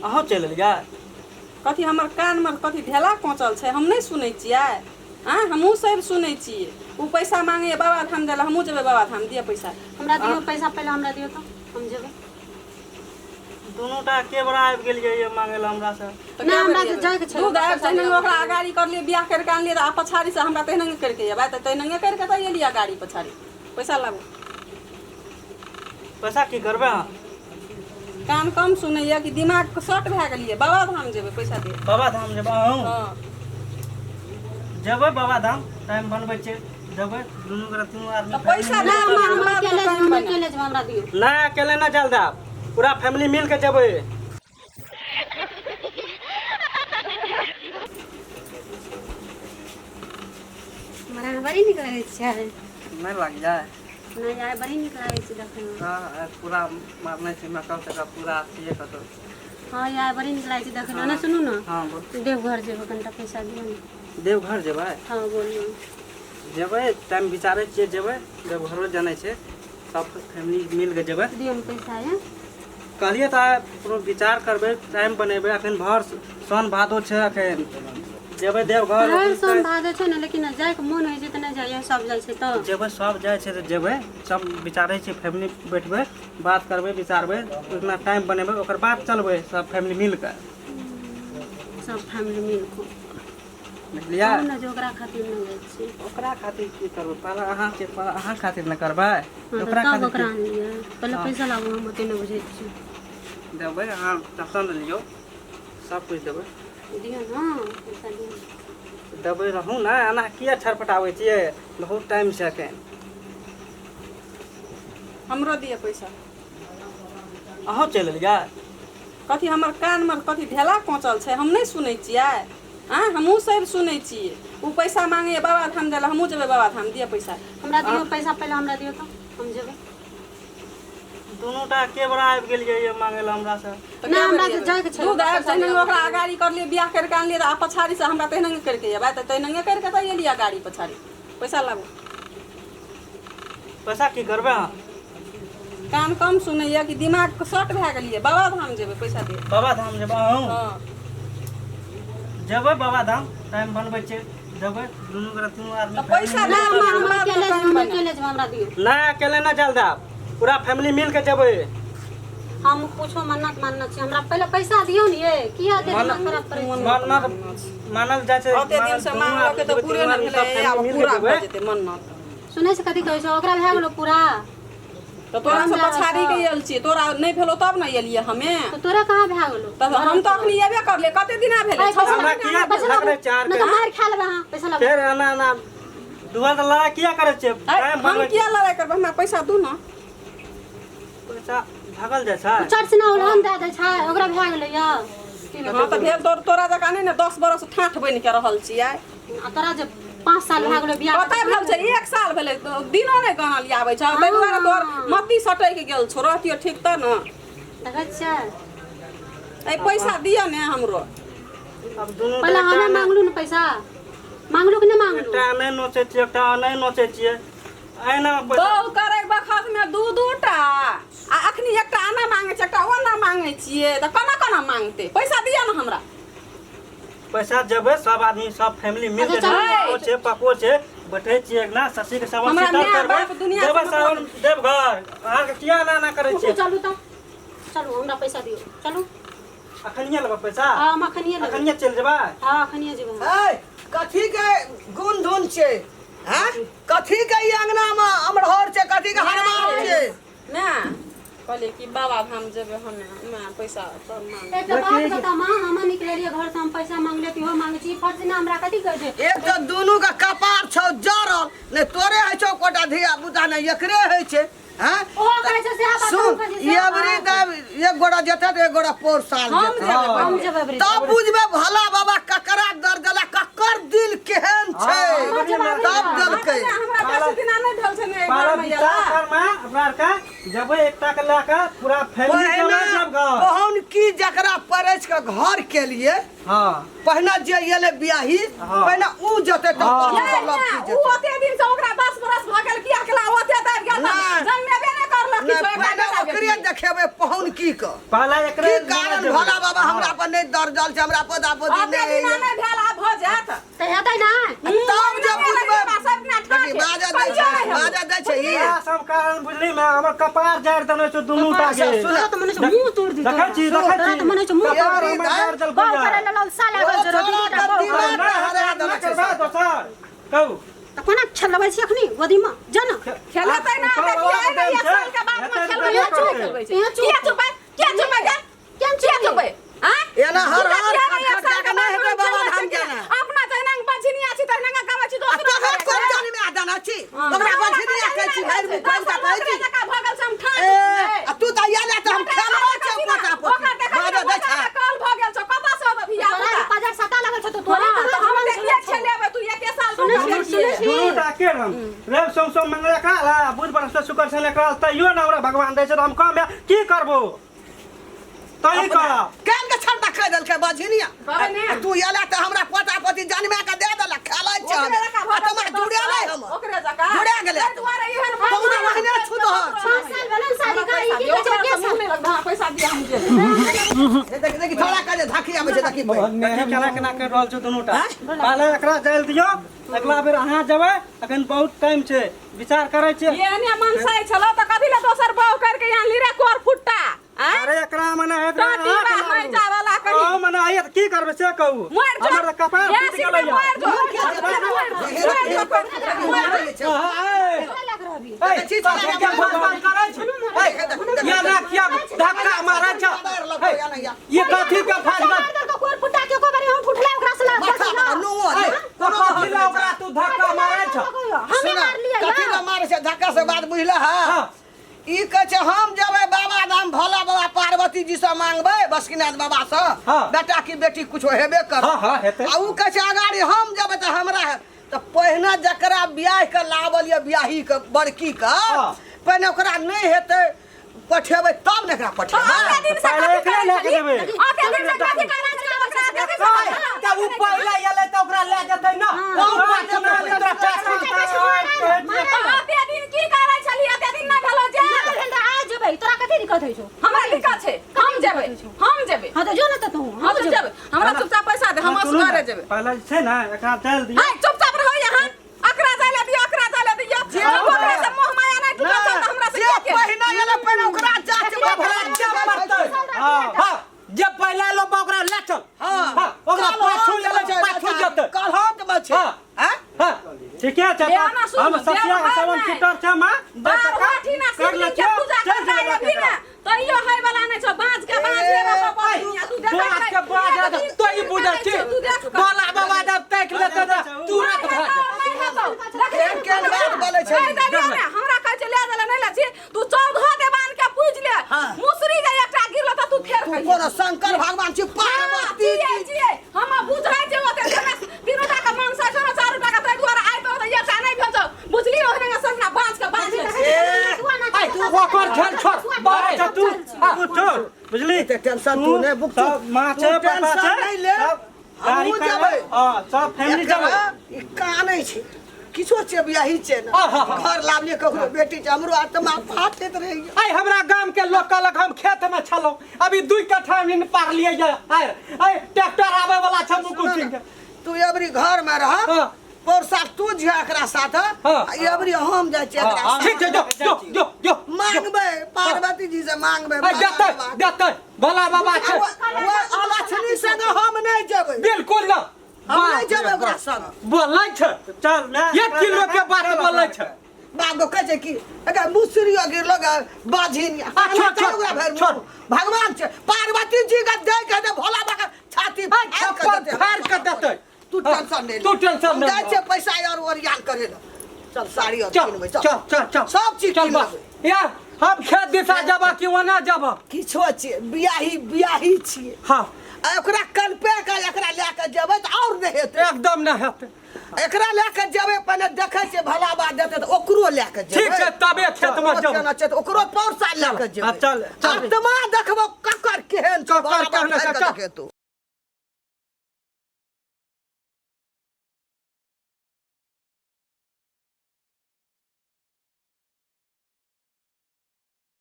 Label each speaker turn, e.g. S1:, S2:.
S1: अहाँ चल लिया
S2: कथी हमर कान में कथी ढेला पहुँचल है हम नहीं सुनै छियै हाँ हमहूँ सब सुनै छियै उ पैसा मांगे बाबा धाम जाए हमहूँ जेबै बाबा धाम दिए पैसा
S3: हमरा दियो पैसा पहले हमरा दियो तो हम जेबै
S1: दोनोटा के बड़ा आबि गेलियै ये मांगे ला हमरा से
S3: ना हमरा तो जाय के छै
S2: दूध आबि तहने ओकरा अगाड़ी कर लिए बियाह करके आनलिए आ पछाड़ी से हमरा तहने करके जेबै त तहने करके त एलिया गाड़ी पछाड़ी पैसा लाबू
S1: पैसा की करबे अहाँ
S2: कान कम सुनैया कि दिमाग शॉर्ट भए गेलिए बाबा धाम जेबै पैसा दे
S1: बाबा धाम जेबै अहूँ
S2: हां
S1: जेबै बाबा धाम टाइम बनबै छै जेबै दुनू गोरा तीनू आदमी
S2: त पैसा
S3: ना
S2: दे
S3: हम अकेले जेबै हमरा दियो
S1: ना अकेले ना चल दे पूरा फैमिली मिल के जेबै
S3: हमरा बड़ी निक लागै छै
S1: नहीं लग जाए
S3: नहीं यार बड़ी निक लागै छै देखै में
S1: हाँ पूरा मारने से मैं कब तक पूरा ये कर दो
S3: हां यार बड़ी निक लागै छै देखै में ना सुनू ना
S1: हाँ बोल
S3: देवघर जेबै कनिटा पैसा दियो ना
S1: देवघर जेबै
S3: हां बोलियो
S1: जेबै टाइम विचारे छियै जेबै देवघरो जाने छै सब फैमिली मिल के जेबै
S3: दियो ना पैसा है
S1: कहलिए तऽ पूरा विचार करबै टाइम बनेबै अखन भर सोन भादो छै अखन जेबै देवघर
S3: हर सोम भादो छै ना लेकिन जाय के मन होय छै त नै जाय सब जाय छै त
S1: जेबै सब जाइ छै तऽ जेबै सब विचारै छियै फैमिली बैठबै बात करबै विचारबै उतना टाइम बनेबै ओकर बाद चलबै सब फैमिली मिल के
S3: सब फैमिली मिल के
S1: बुझलियै
S3: ना जो ओकरा खातिर नै जाय छी
S1: ओकरा खातिर की करबै पहले अहाँ खातिर न करबै
S3: ओकरा खातिर आनलिए पहले पैसा लाबू हम ओते नै बुझै छी
S1: देबै अहाँ टेंशन लियौ सब कुछ देबै
S3: दियो ना पैसा दियो
S1: देबै रहू ने एना किया छटपटाबै छियै बहुत टाइम छै एखन
S2: हमरो दिए पैसा
S1: अहाँ चल लिया
S2: कथी हमर कान में कथी ढेला पहुँचल है हम नहीं सुनै छियै हाँ हमहूँ सब सुनै छियै उ पैसा मांगे बाबा धाम जाए हमहूँ जेबै बाबा धाम दिए पैसा
S3: हमरा दियो पैसा पहले हमरा दियो तो हम जेबै
S1: दोनोटा के बड़ा आबि गेलियै ये मांगे ला हमरा से
S3: ना हमरा तो जाय के छै
S2: दूध आबि तहने ओकरा अगाड़ी कर लिए बियाह करके आनलिए आ पछाड़ी से हमरा तहने करके जेबै त तहने करके त एलिया गाड़ी पछाड़ी पैसा लाबू
S1: पैसा की करबे अहाँ
S2: कान कम सुनैया कि दिमाग शॉर्ट भए गेलिए बाबा धाम जेबै पैसा दे
S1: बाबा धाम जेबै अहूँ
S2: हां
S1: जेबै बाबा धाम टाइम बनबै छै जेबै दुनू गोरा तीनू आदमी
S2: त पैसा
S3: ना
S2: दे
S3: हम अकेले जेबै हमरा दियो
S1: ना अकेले ना चल दे पूरा फैमिली मिल के जेबै
S3: हम कुछो मन्नत मानना छी हमरा पहले पैसा दियो न ये किया दे खराब करे
S1: मानल जाइ छै
S2: ओते दिन से मांगलो के त पूरे न भेलै आब पूरा भ जेतै मन्नत
S3: सुनै से कथि कहै छै ओकरा भए गेलो पूरा
S2: तो तोरा से पछाड़ी के एल छी तोरा नहीं भेलो तब न एलिए हमे
S3: तो तोरा कहां भए गेलो
S2: तब हम तो अखनी एबे करले कते दिन भेले
S1: हमरा किया लगले चार
S3: न
S1: के
S3: तो मार खा लेबे हां पैसा ला
S1: फिर ना दुआ त लड़ा किया करे छै टाइम
S2: हम
S1: बनबै
S2: किया लड़ाई करब हमरा पैसा दू न
S1: पैसा भागल जाइ छै
S3: चर्चना उलहन दे दे छै ओकरा भए गेलै या
S2: हां त भेल तोरा जका नहीं न 10 बरस ठाठ बन के रहल छियै
S3: आ तोरा जे 5 साल भए गेलो बियाह
S2: पता भेल छै 1 साल भेले दिनो नहीं गाना लियाबै छै तै दुआरे तोर मत्ती सटै के गेल छौ रहतियो ठीक त न
S3: देखै छै
S2: ए पैसा दियो ने हमरो
S1: अब दुनू
S3: पहले हमे मांगलू न पैसा मांगलू कि नहीं मांगलू
S1: एकटा नहीं नोचे छियै एकटा नहीं नोचे छियै एना
S2: दो करे बखत में दू-दूटा आ अखनी एकटा आना मांगे छै एकटा ओना मांगे छियै त कोना मांगते पैसा दिया न हमरा
S1: पैसा जेबै सब आदमी सब फैमिली मिल के जेबै छै पप्पो छै बैठे छियै ना ससी के सब
S2: हमरा
S1: सीधा
S2: माय
S1: करबै
S2: बाप दुनिया
S1: जेबै
S2: से
S1: सावन देवघर अहाँ के किया ना करे छियै
S3: चलू त चलू हमरा पैसा दियो चलू
S1: अखनिए लेबै पैसा
S3: हां हम अखनिए लेबै
S1: अखनिए चल जेबै
S3: हां अखनिए जेबै
S4: ए कथी के गुण धुन छै हैं कथी के ई अंगना में अमरहर छै कथी के हरमाल छै
S2: ना कहले कि बाबा धाम जेबै हमे पैसा सब मांग
S3: एक बात बता मां हम निकललिए घर से हम पैसा मांगले तिहो मांगे छी फर्ज ना हमरा कथि कह दे
S4: एक तो दोनों का कपार छौ जरल ने तोरे है छौ कोटा धिया बुता ने एकरे है छै हैं
S3: ओ कहै छै से बात
S4: सुन ये बरी दब एक गोड़ा जेते तो एक गोड़ा पोर साल जेते
S3: हम जेबै बरी
S4: तब बुझबे भला बाबा ककरा दर गला ककर दिल केहन छै तब दलकै
S2: हमरा बेसी दिन नहीं भेल छै ने
S1: पारा
S2: घर में
S1: विचार
S2: एला
S1: कर में अपना का जेबै एकटा के लेके पूरा फैमिली चला सब घर
S4: कहन की जकरा परच के घर के लिए
S1: हां
S4: पहिना जे एले बियाही
S1: हाँ।
S4: पहिना ऊ जते तो
S2: उ ओते दिन से ओकरा 10 बरस भ गेल किया केला ओते दाब गेल
S4: नहीं।
S2: जन्मेबे नहीं करल किछो एकरा
S4: पहले
S2: बेटा
S4: ओकरे
S2: बेटी।
S4: देखेबे पहुन की क
S1: पहले
S4: की
S1: एकरे
S4: कारण भोला बाबा हमरा पर नहीं दर्जल छै हमरा पदा पदी
S2: अते
S4: नहीं
S2: दिन नहीं भेल आब भ जात
S3: तो हेतै ना
S4: तब जब बुझबे
S2: सब ना ठाक
S4: बाजा दै छै ई
S1: सब कारण बुझली में हमर कपार जाड़ देने छै दुनू टाके
S3: तोरा तो मने मुंह तोड़ दी
S1: देखै छी
S3: तोरा तो मने मुंह
S1: कपार हमर जाड़ दल
S3: बाऊ करे लाल साला गल जरो दीटा बाऊ
S1: कहू
S3: तो कोना खेलबै छी अखनी गोदी में जाना
S2: खेलतै ना देखिए एक साल के बाद में खेलबै किया चुपै किया चुपै हां
S4: एना हर खटखट के नहीं हेबे बाबा धाम के ना
S2: अपना जैना बछिनिया छी त नंगा कावा छी दोसर
S4: तोहर कोन जानी में आदाना छी ओकरा बछिनिया कहै छी भाई में कोन का कहै छी
S2: का भगल सम ठान
S4: ए तू त या ले त हम खेलबै छै पता पता बाजा दै छै
S2: कल भगल छ कता से बिया
S3: तोरा पजार सटा लागल छ तो तोरे
S2: तो हम देखिए छलेबे तू एक साल
S1: दुनू टाके हम रेव सोम मंगला काला बुध बरस शुक्र शनि काल तैयो ना हमरा भगवान दै छै त हम काम की करबो तई का
S4: केन के छंटा कह देल के बछिनिया
S2: बाबा ने
S4: तू या ले त हमरा पता पति जानमे के दे देला खेलै छै आ तमा जुड़े ले हम
S2: ओकरे जका
S4: जुड़े गेले
S2: तुम्हारे इहन
S4: तोरा महीने छु तो
S3: 5 साल भेलन शादी करी की
S2: जो
S3: के
S2: मुंह में लग पैसा दिया मुझे
S4: देखि थोड़ा करे धाकी आबै छै देखि
S1: नहीं केना केना कर रहल छ दुनू टा पहले एकरा जल दियो अगला बेर अहाँ जेबै अखन बहुत टाइम छै विचार करै छै
S2: ये ने मनसाई छलो त कथि ले दोसर बाऊ करके यहाँ लीरे कोर फुट्टा
S1: अरे एकरा मने है
S2: टाटी बा मर जावला करी
S1: ओ मने आय की करबे से कहू
S2: मर जो
S1: हमर कपार फूट गेलै
S4: ये कथी के फाड़
S3: तो कोर फुटा के को बारे हम फुटला ओकरा से
S1: ओकरा तू धक्का मारै छ
S3: हमें मार लिया
S4: कथी ला मारे से धक्का से बात बुझला है ई कह छै हम जेबै बाबा धाम भोला बाबा पार्वती जी से मांगबै बसकीनाथ बाबा से बेटा की बेटी कुछ हेबे कर
S1: हां हेतै
S4: आ ऊ कह छै अगाड़ी हम जेबै त हमरा त पहिने जकरा बियाह के लावल या बियाही के बड़की के पहिने ओकरा नहीं हेतै पठेबै तब ने एकरा पठेबै
S1: पहले एकरे लेके देबै
S2: आते दिन से कथि करै छै बच्चा देखे छै
S1: तब ऊ पहले एले त ओकरा ले जेतै ना
S2: आते दिन की करै छली आते दिन ना भेलो जे
S3: आ जेबै तोरा कथि दिक्कत होइ छौ
S2: हमरा दिक्कत छै हम जेबै
S3: हां तो जो ना तू
S2: हम जेबै हमरा चुपचाप पैसा दे हम असगरे जेबै
S1: पहले छै ना एकरा चल दियो
S2: हाय चुपचाप रहो यहाँ अकरा जाले दियो ओकरा से मोह माया नहीं टूटत त हमरा से
S4: जे
S2: के
S4: पहिने एले पहिने ओकरा जांच
S1: हां जब पहले लो ओकरा ले चल हां ओकरा पाछू ले पाछू जत
S4: कल हाथ में छै हैं
S1: हां ठीक है चाचा हम सतिया सेवन सीटर छै मां
S2: बाठी ना कर ले के पूजा कर ले ना तो यो है वाला नहीं छ बाज के बाज रे बाबा तू देख
S1: बाज के बाज तो ई बुझै छी बोला बाबा जब तक ले त तुरंत भाग
S4: केन बात बोले छै
S2: हमरा कह छै ले देले नहीं ले छी तू 14 देवान के पूज ले मुसरी के एकटा गिरलो त तू फेर
S4: तू कोनो शंकर भगवान छी पार्वती
S2: जी हम बुझाइ छै ओते तीनोटा के मांसा छ चारोटा के तै द्वारा आइ तो एकटा नहीं भेल बुझली ओहने संगना बाज के बाज
S1: तू ओकर झल छोड़ बारे छ तू छोड़ बुझली
S4: टेंशन तू नहीं बुक
S1: सब मां छै पापा छै
S4: नहीं ले
S1: गाड़ी
S4: जेबै
S1: हां सब फैमिली जेबै
S4: ई कानै छै किछो छै बियाही छै ना घर लावले ककरो बेटी छै हमरो आत्मा फाटैत रहि
S1: आई हमरा गांव के लोग कहलक हम खेत में छलो अभी 2 कट्ठा में पार लिए जा आई ट्रैक्टर आवे वाला छ मुकुल सिंह
S4: तू एबरी घर में रह परसा तू झिया एकरा साथ एबरी हम जाय छै एकरा
S1: ठीक छै जो
S4: मांगबै पार्वती जी से मांगबै
S1: देतै भोला बाबा छै
S4: वो अलछनी संग हम नहीं जेबै
S1: बिल्कुल ना
S4: हम नहीं जेबै ओकरा संग
S1: बोलै छै चल 1 किलो के बात बोलै छै
S4: बाबू कह छै कि अगर मुसरी गिरलो बाझिन छोड़ भगवान छै पार्वती जी के दे के दे भोला बाबा छाती
S1: फाड़ के देतै
S4: तू टेंशन नहीं
S1: तू टेंशन नहीं
S4: जाय छै पैसा और ओरियान करे ल चल साड़ी और किनबै
S1: चल
S4: सब चीज
S1: चल
S4: किनबै
S1: यार हम खेत दिशा जाबा कि ओना जाबा
S4: किछो छै बियाही छियै
S1: हां
S4: ओकरा कल्पे के एकरा ले के जेबै त और नहीं हेतै
S1: एकदम नहीं हेतै
S4: एकरा ले के जेबै पहले देखै छै भला बात देतै त ओकरो ले के जेबै
S1: ठीक छै तबे खेत में जेबै
S4: ओकरो पौर साल ले के जेबै
S1: चल
S4: आत्मा देखबो ककर केहन
S1: ककर केहन छै, चल।
S4: तू